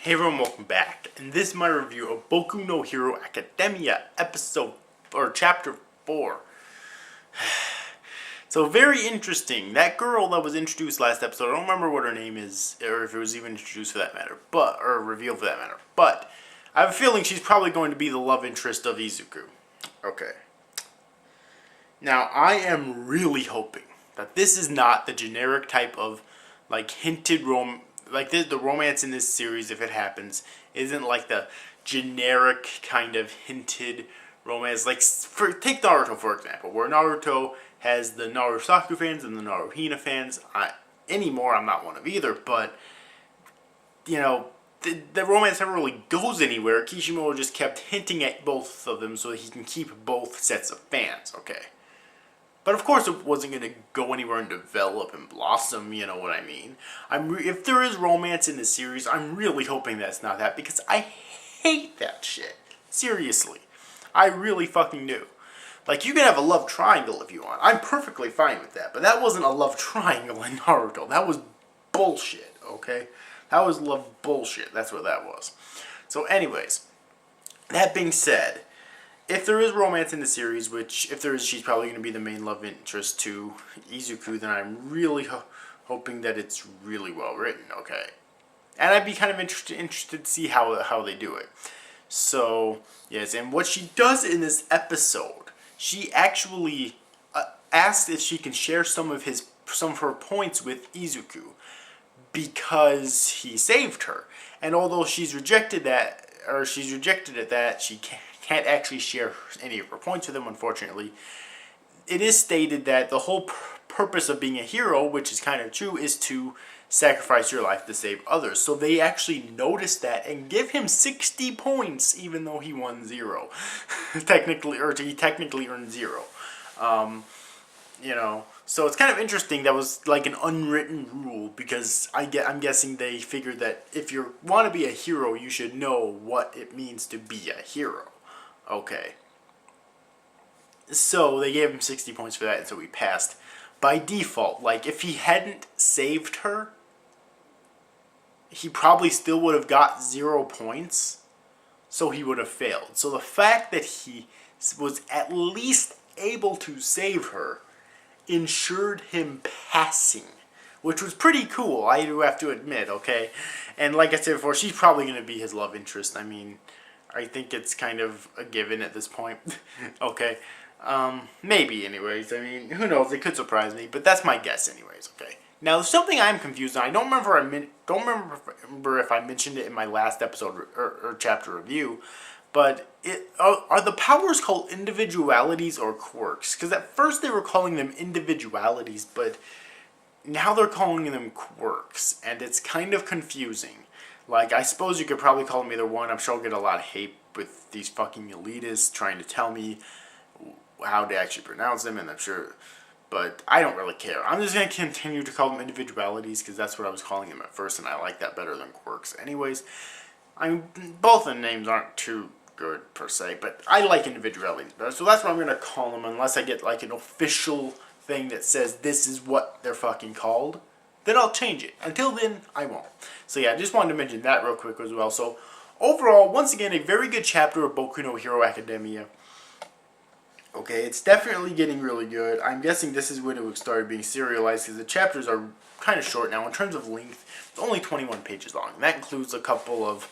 Hey everyone, welcome back. And this is my review of Boku no Hero Academia chapter 4. So very interesting. That girl that was introduced last episode, I don't remember what her name is, or if it was even introduced for that matter, or revealed for that matter. But I have a feeling she's probably going to be the love interest of Izuku. Okay. Now I am really hoping that this is not the generic type of hinted the romance in this series, if it happens, isn't like the generic kind of hinted romance. Take Naruto for example, where Naruto has the Narusaku fans and the Naruhina fans. Anymore, I'm not one of either, but the romance never really goes anywhere. Kishimoto just kept hinting at both of them so that he can keep both sets of fans. Okay. But of course it wasn't going to go anywhere and develop and blossom, you know what I mean. If there is romance in this series, I'm really hoping that's not that, because I hate that shit. Seriously. I really fucking do. You can have a love triangle if you want. I'm perfectly fine with that, but that wasn't a love triangle in Naruto. That was bullshit, okay? That was love bullshit. That's what that was. So anyways, that being said, if there is romance in the series, which, if there is, she's probably going to be the main love interest to Izuku, then I'm really hoping that it's really well written, okay? And I'd be kind of interested to see how they do it. So, yes, and what she does in this episode, she actually asked if she can share some of her points with Izuku, because he saved her. And although she's rejected at that, she can't actually share any of her points with him, unfortunately. It is stated that the whole purpose of being a hero, which is kind of true, is to sacrifice your life to save others. So they actually notice that and give him 60 points, even though he won 0. He technically earned 0. So it's kind of interesting. That was like an unwritten rule, because I'm guessing they figured that if you want to be a hero, you should know what it means to be a hero. Okay. So they gave him 60 points for that, and so he passed. By default, if he hadn't saved her, he probably still would have got 0 points, so he would have failed. So the fact that he was at least able to save her ensured him passing, which was pretty cool, I do have to admit, okay? And like I said before, she's probably going to be his love interest. I mean, I think it's kind of a given at this point. Okay. Maybe, anyways. I mean, who knows? It could surprise me, but that's my guess, anyways. Okay. Now, there's something I'm confused on. I don't remember if I mentioned it in my last episode or chapter review, but are the powers called individualities or quirks? Because at first they were calling them individualities, but now they're calling them quirks, and it's kind of confusing. I suppose you could probably call them either one. I'm sure I'll get a lot of hate with these fucking elitists trying to tell me how to actually pronounce them, and I'm sure, but I don't really care. I'm just going to continue to call them individualities, because that's what I was calling them at first, and I like that better than quirks. Anyways, both the names aren't too good per se, but I like individualities better, so that's what I'm going to call them, unless I get an official thing that says this is what they're fucking called. Then I'll change it. Until then, I won't. So yeah, I just wanted to mention that real quick as well. So overall, once again, a very good chapter of Boku no Hero Academia. Okay, it's definitely getting really good. I'm guessing this is when it started being serialized, because the chapters are kind of short now. In terms of length, it's only 21 pages long. And that includes a couple of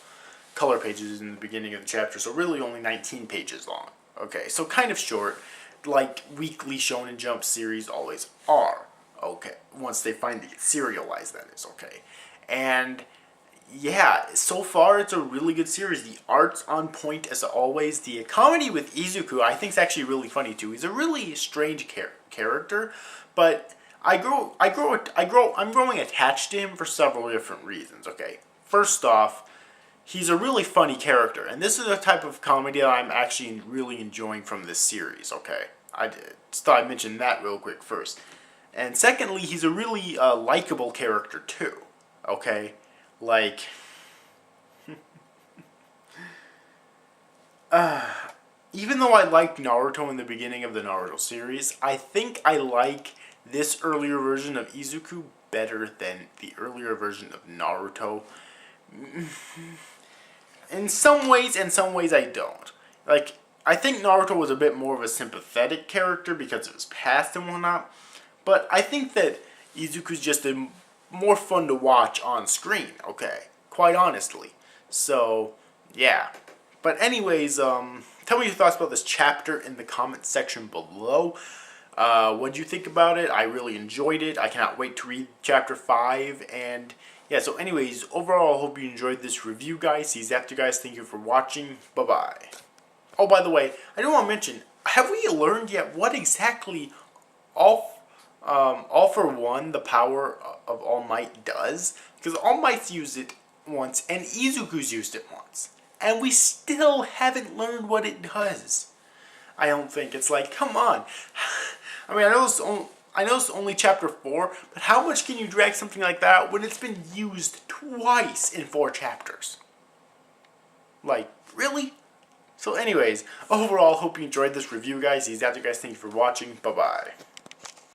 color pages in the beginning of the chapter, so really only 19 pages long. Okay, so kind of short, like weekly Shonen Jump series always are. Okay, once they finally get serialized, that is, okay. And yeah, so far it's a really good series. The art's on point as always. The comedy with Izuku, I think, is actually really funny too. He's a really strange character, but I'm growing attached to him for several different reasons. Okay, first off, he's a really funny character, and this is the type of comedy that I'm actually really enjoying from this series. Okay, I just thought I'd mention that real quick first. And secondly, he's a really likable character too. Okay, even though I liked Naruto in the beginning of the Naruto series, I think I like this earlier version of Izuku better than the earlier version of Naruto. In some ways, I don't. Like, I think Naruto was a bit more of a sympathetic character because of his past and whatnot. But I think that Izuku's just more fun to watch on screen, okay? Quite honestly. So, yeah. But anyways, tell me your thoughts about this chapter in the comment section below. What did you think about it? I really enjoyed it. I cannot wait to read chapter 5. And yeah, so anyways, overall, I hope you enjoyed this review, guys. See you after, guys. Thank you for watching. Bye-bye. Oh, by the way, I do want to mention, have we learned yet what exactly All for One, the power of All Might, does? Because All Might's used it once, and Izuku's used it once. And we still haven't learned what it does. I don't think. It's like, come on. I mean, I know it's only chapter 4, but how much can you drag something like that when it's been used twice in 4 chapters? Like, really? So anyways, overall, hope you enjoyed this review, guys. These after, guys. Thank you for watching. Bye-bye.